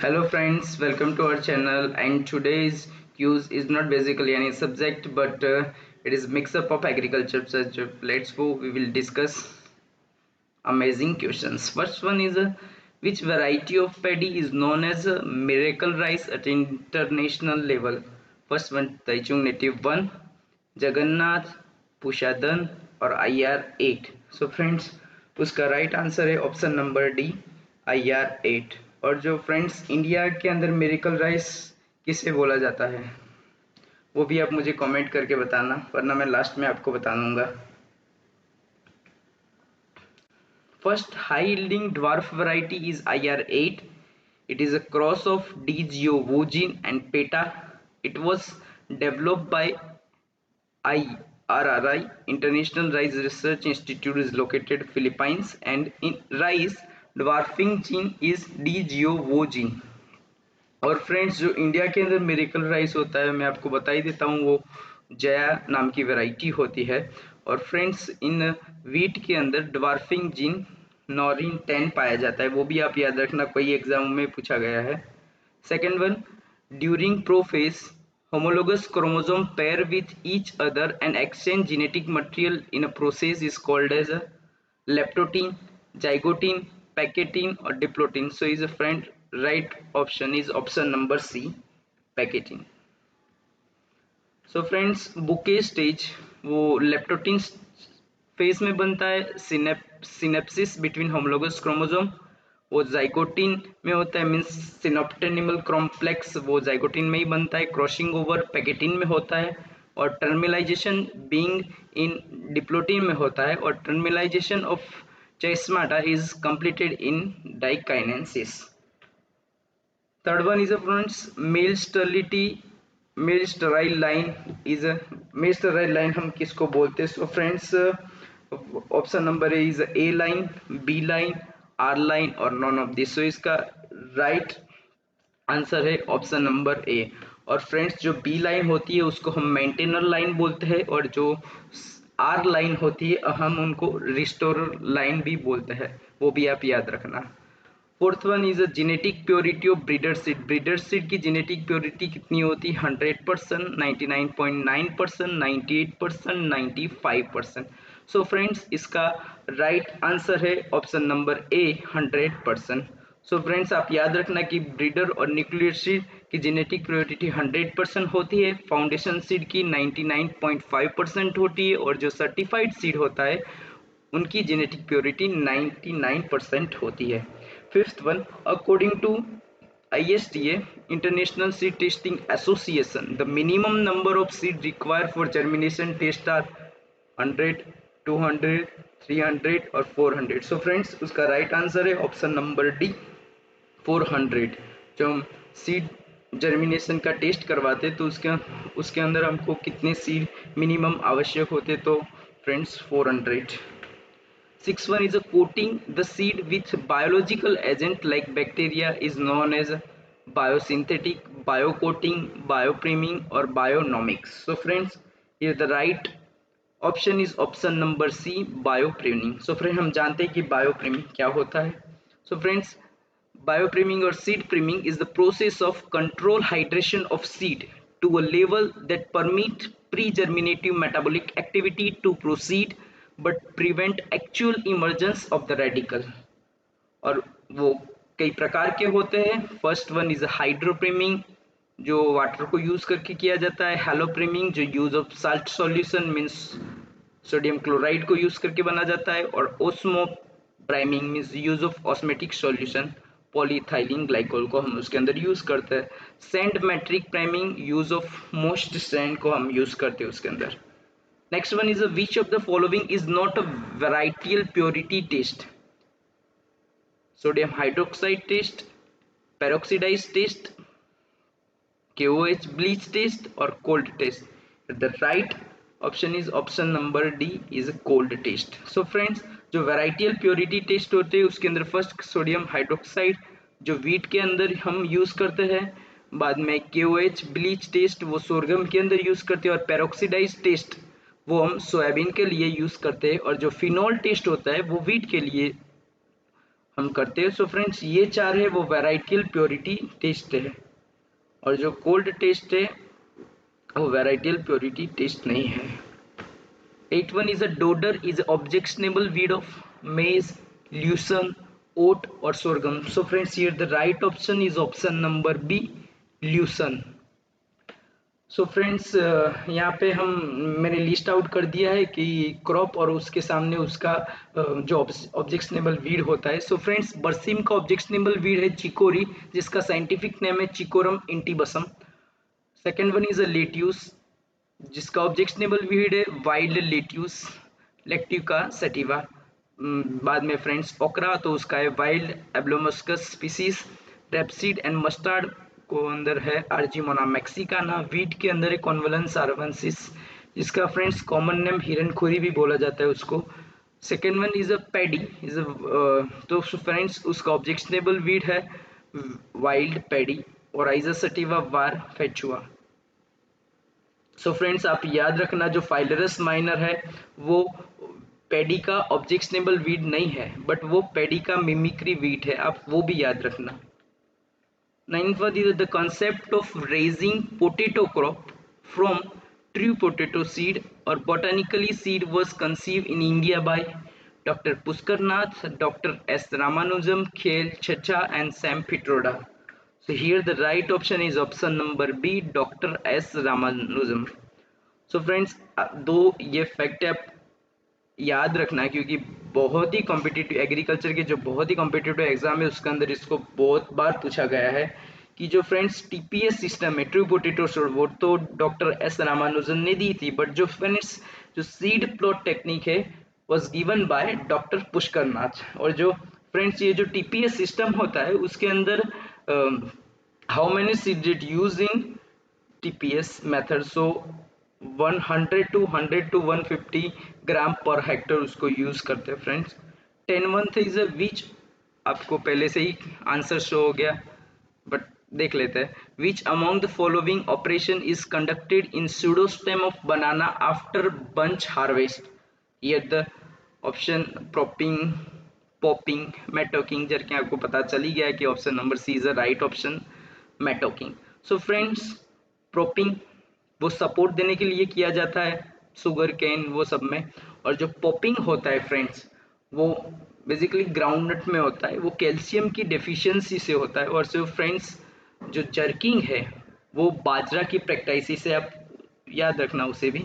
Hello friends, welcome to our channel. And today's quiz is not basically any subject, but it is mix up of agriculture subject. Let's go. We will discuss amazing questions. First one is which variety of paddy is known as miracle rice at international level? First one, Taichung Native 1, Jagannath, Pushadan और IR8. So friends, उसका right answer है option number D, IR8. और जो friends India के अंदर miracle rice किसे बोला जाता है वो भी आप मुझे कमेंट करके बताना, वरना मैं लास्ट में आपको बता दूंगा. First high yielding dwarf variety is IR8. It is a cross of D. geovogin and Peta. It was developed by IRRI, International Rice Research Institute is located Philippines, and in rice dwarfing gene is D. geovogin. और friends जो India के अंदर miracle rice होता है मैं आपको बता ही देता हूँ, वो जया नाम की वैरायटी होती है. और फ्रेंड्स इन वीट के अंदर ड्वार्फिंग जीन नॉरिन 10 पाया जाता है, वो भी आप याद रखना, कोई एग्जाम में पूछा गया है. Second one, during prophase homologous chromosome pair with each other and exchange genetic material in a process is called as a leptotin, zygotin, packetin or diplotin. So is a friend right option is option number C, packetin. So friends bouquet stage वो leptotene phase में बनता है, synapses between homologous chromosome वो zygotene में होता है, means सिनोप्टेनिमल complex वो zygotene में ही बनता है, क्रॉसिंग ओवर पैकेटिन में होता है, और टर्मिलाइजेशन बीइंग इन डिप्लोटिन में होता है, और terminalisation of chiasmata is completed in diakinesis. Third one is a friends male sterility, male sterile line is a, male sterile line हम किसको बोलते हैं? So friends option number A is A line, B line, R line और none of this. So इसका right answer है option number A. और friends जो B line होती है उसको हम मेंटेनर लाइन बोलते हैं, और जो आर लाइन होती है हम उनको रिस्टोरर लाइन भी बोलते हैं, वो भी आप याद रखना. Fourth one is a genetic purity of breeder seed. Breeder seed की जेनेटिक प्योरिटी कितनी होती है? 100%, 99.9%, 98%, 95%. सो फ्रेंड्स इसका राइट आंसर है ऑप्शन नंबर ए, 100%. सो फ्रेंड्स आप याद रखना कि ब्रीडर और न्यूक्लियर सीड की जेनेटिक प्योरिटी 100% होती है, फाउंडेशन सीड की 99.5% होती है, और जो सर्टिफाइड सीड होता है उनकी जेनेटिक प्योरिटी 99% होती है. Fifth one, according to ISTA, International Seed Testing Association, the minimum number of seed required for germination test are 100, 200, 300 और 400. सो फ्रेंड्स उसका राइट आंसर है ऑप्शन नंबर डी, 400. जो हम सीड जर्मिनेशन का टेस्ट करवाते तो उसके अंदर हमको कितने सीड मिनिमम आवश्यक होते? तो friends 400. Sixth one is a coating the seed with biological agent like bacteria is known as biosynthetic, biocoating, biopriming or bionomics. So friends here the right option is option number C, biopriming. So friends हम जानते हैं कि biopriming क्या होता है. So friends biopriming or seed priming is the process of control hydration of seed to a level that permit pre-germinative metabolic activity to proceed but prevent actual emergence of the radical. और वो कई प्रकार के होते हैं. First one is हाइड्रोप्रीमिंग जो water को use करके किया जाता है, हेलोप्रीमिंग जो use of salt solution means sodium chloride को यूज करके बना जाता है, और osmo priming means use of osmotic solution polyethylene glycol को हम उसके अंदर यूज करते हैं. Sand matric priming use of most sand को हम यूज करते हैं उसके अंदर. Next one is which of the following is not a varietal purity test? Sodium hydroxide test, peroxidase test, KOH bleach test or cold test? The right option is option number D is a cold test. So friends जो varietal purity test होते हैं उसके अंदर first sodium hydroxide जो wheat के अंदर हम use करते हैं, बाद में KOH ब्लीच टेस्ट वो सोर्गम के अंदर यूज करते हैं, और पेरोक्सीडाइज टेस्ट वो हम सोयाबीन के लिए यूज करते हैं, और जो फिनॉल टेस्ट होता है वो वीट के लिए हम करते हैं। सो फ्रेंड्स ये 4 है वो वेराइटियल प्योरिटी टेस्ट है, और जो कोल्ड टेस्ट है वो वेराइटियल प्योरिटी टेस्ट नहीं है। 8 is a dodder is objectionable weed of maize, lucerne, oat or sorghum. So friends here the right option is option number B, lucerne. So friends यहाँ पे हम मैंने लिस्ट आउट कर दिया है कि क्रॉप और उसके सामने उसका जो ऑब्जेक्शनेबल वीड होता है। सो फ्रेंड्स बरसीम का ऑब्जेक्शनेबल वीड है चिकोरी, जिसका साइंटिफिक नेम है Cichorium intybus. Second one is a lettuce, जिसका ऑब्जेक्शनेबल वीड है वाइल्ड लेट्यूस लेक्टिका सटिवा। बाद में फ्रेंड्स ओकरा, तो उसका है wild Abelmoschus species. Rapeseed and mustard को अंदर है आर्जिमोना मैक्सिकाना। वीट के अंदर है कॉन्वलेंस आर्वेंसिस, जिसका फ्रेंड्स कॉमन नेम हिरनखोरी भी बोला जाता है उसको। Second one is a paddy is तो फ्रेंड्स उसका ऑब्जेक्शनेबल वीड है वाइल्ड पैडी और आइजा सटिवा वार फेचुआ। सो फ्रेंड्स आप याद रखना जो फाइलरस माइनर है वो पैडी का ऑब्जेक्शनेबल वीड नहीं है, बट वो पैडी का मिमिक्री वीट है, आप वो भी याद रखना। Ninth one is the concept of raising potato crop from true potato seed or botanically seed was conceived in India by Dr. Pushkar Nath, Dr. S. Ramanujam, Khel Chacha and Sam Pitroda. So here the right option is option number B, Dr. S. Ramanujam. So friends, दो ये fact आप याद रखना है क्योंकि बहुत ही competitive agriculture के जो बहुत ही कॉम्पिटिटिव एग्जाम है उसके अंदर इसको बहुत बार पूछा गया है कि जो फ्रेंड्स टीपीएस सिस्टम है ट्रू पोटैटो सीड, वो तो डॉक्टर एस रामानुजन ने दी थी, बट जो फ्रेंड्स जो सीड प्लॉट टेक्निक है was given by doctor Pushkar Nath. और जो फ्रेंड्स ये जो टीपीएस सिस्टम होता है उसके अंदर how many seed did use in TPS method, so 100 to 150 gram per hectare उसको यूज करते हैं फ्रेंड्स। 10th इज विच, आपको पहले से ही आंसर शो हो गया बट देख लेते हैं। Which among the following operation is conducted in pseudostem of banana after bunch harvest. Here the option propping, popping, mattocking, जबकि आपको पता चल ही गया है कि option number C is the right option, mattocking. So friends propping वो support देने के लिए किया जाता है शुगर कैन वो सब में, और जो पॉपिंग होता है फ्रेंड्स वो बेसिकली ग्राउंडनट में होता है, वो कैल्शियम की डेफिशिएंसी से होता है। और जो फ्रेंड्स जो जर्किंग है वो बाजरा की प्रैक्टिस से, आप याद रखना उसे भी।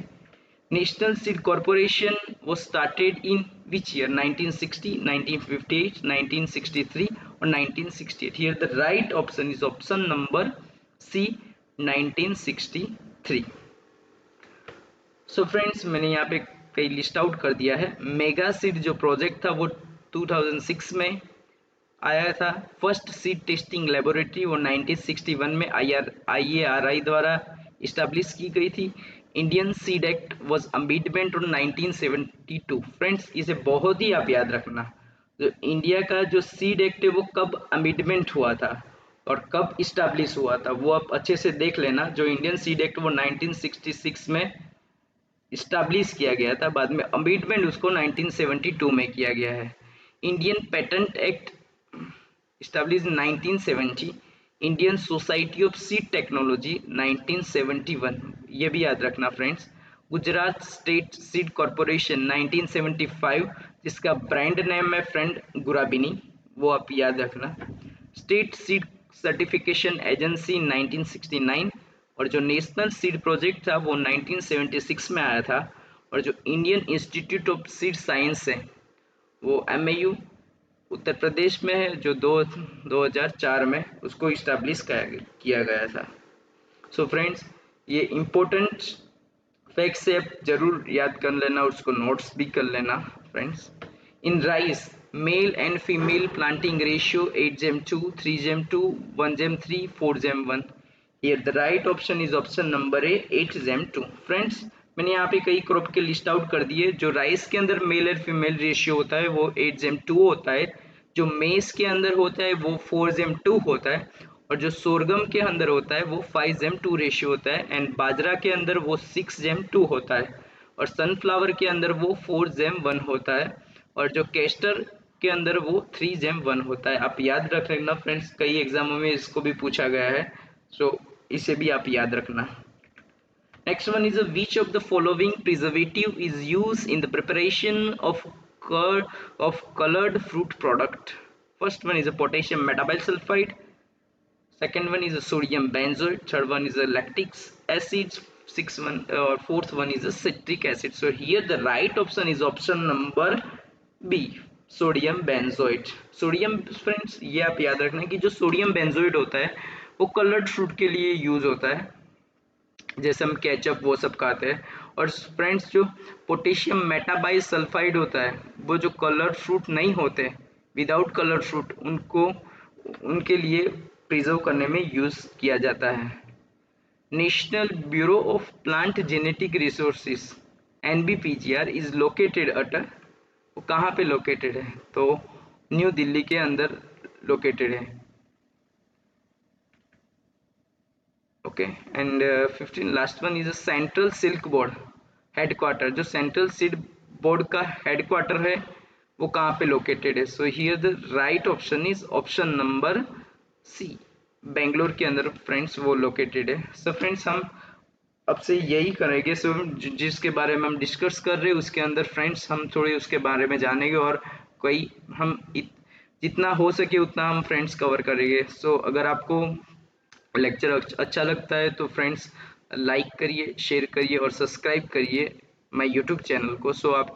नेशनल सीड कॉर्पोरेशन वो स्टार्टेड इन विच ईयर, 1960, 1958, 1963 और 1968। Here the right option is option number C, 1963। So friends मैंने यहाँ पे कई लिस्ट आउट कर दिया है। मेगा सीड जो प्रोजेक्ट था वो 2006 में आया था। फर्स्ट सीड टेस्टिंग लेबोरेटरी वो 1961 में IARI द्वारा इस्टेब्लिश की गई थी। Indian seed act was amendment on 1972। Friends इसे बहुत ही आप याद रखना, जो इंडिया का जो सीड एक्ट है वो कब अमेंडमेंट हुआ था और कब इस्टेब्लिश हुआ था वो आप अच्छे से देख लेना। जो इंडियन सीड एक्ट वो 1966 में इस्टेब्लिश किया गया था, बाद में अमेंडमेंट उसको 1972 में किया गया है। Indian patent act established in 1970, Indian society of seed technology 1971, ये भी याद रखना friends. Gujarat state seed corporation 1975, जिसका ब्रांड नेम है फ्रेंड गुराबिनी, वो आप याद रखना। स्टेट सीड सर्टिफिकेशन एजेंसी 1969, और जो नेशनल सीड प्रोजेक्ट था वो 1976 में आया था। और जो Indian institute of seed science है वो MAU उत्तर प्रदेश में है, जो 2004 में उसको इस्टेब्लिश किया गया था। सो फ्रेंड्स ये इम्पोर्टेंट फैक्ट्स से आप जरूर याद कर लेना और उसको नोट्स भी कर लेना friends. In rice male and female planting ratio 8:2, 3:2, 1:3, 4:1। Here the right option is option number A, 8:2। Friends मैंने यहाँ पे कई क्रॉप के लिस्ट आउट कर दिए। जो राइस के अंदर मेल और फीमेल रेशियो होता है वो 8:2 होता है, जो मेज के अंदर होता है वो 4:2 होता है, और जो सोरगम के अंदर होता है वो 5:2 रेशियो होता है, एंड बाजरा के अंदर वो 6:2 होता है, और सनफ्लावर के अंदर वो 4:1 होता है, और जो के अंदर वो 3 जेम 1 होता है। आप याद रख लेना फ्रेंड्स, कई एग्जामों में इसको भी पूछा गया है, सो इसे भी आप याद रखना। Next one is which of the following preservative is used in the preparation of colored fruit product? First one is a potassium metabisulfite. Second one is a sodium benzoate. Third one is a lactic acid. Sixth one or fourth one is a citric acid. So here the right option is option number B, sodium benzoate. Sodium friends ये आप याद रखना कि जो sodium benzoate होता है वो coloured fruit के लिए यूज होता है, जैसे हम केचप वो सब खाते हैं। और फ्रेंड्स जो पोटेशियम मेटाबाइसल्फाइड होता है वो जो कलर्ड फ्रूट नहीं होते, विदाउट कलर्ड फ्रूट, उनको उनके लिए प्रिजर्व करने में यूज किया जाता है। National bureau of plant genetic resources NBPGR is located at, वो कहाँ पे लोकेटेड है, तो न्यू दिल्ली के अंदर लोकेटेड है। Okay and 15 last one is a central silk board headquarter, जो सेंट्रल सिल्क बोर्ड का हेडक्वार्टर है वो कहाँ पे लोकेटेड है। So here the right option is option number C, Bangalore के अंदर फ्रेंड्स वो लोकेटेड है। सो फ्रेंड्स हम अब से यही करेंगे, सो जिसके बारे में हम डिस्कस कर रहे हैं उसके अंदर फ्रेंड्स हम थोड़े उसके बारे में जानेंगे और कोई हम जितना हो सके उतना हम फ्रेंड्स कवर करेंगे। सो अगर आपको लेक्चर अच्छा लगता है तो फ्रेंड्स लाइक करिए, शेयर करिए और सब्सक्राइब करिए माय यूट्यूब चैनल को। सो आप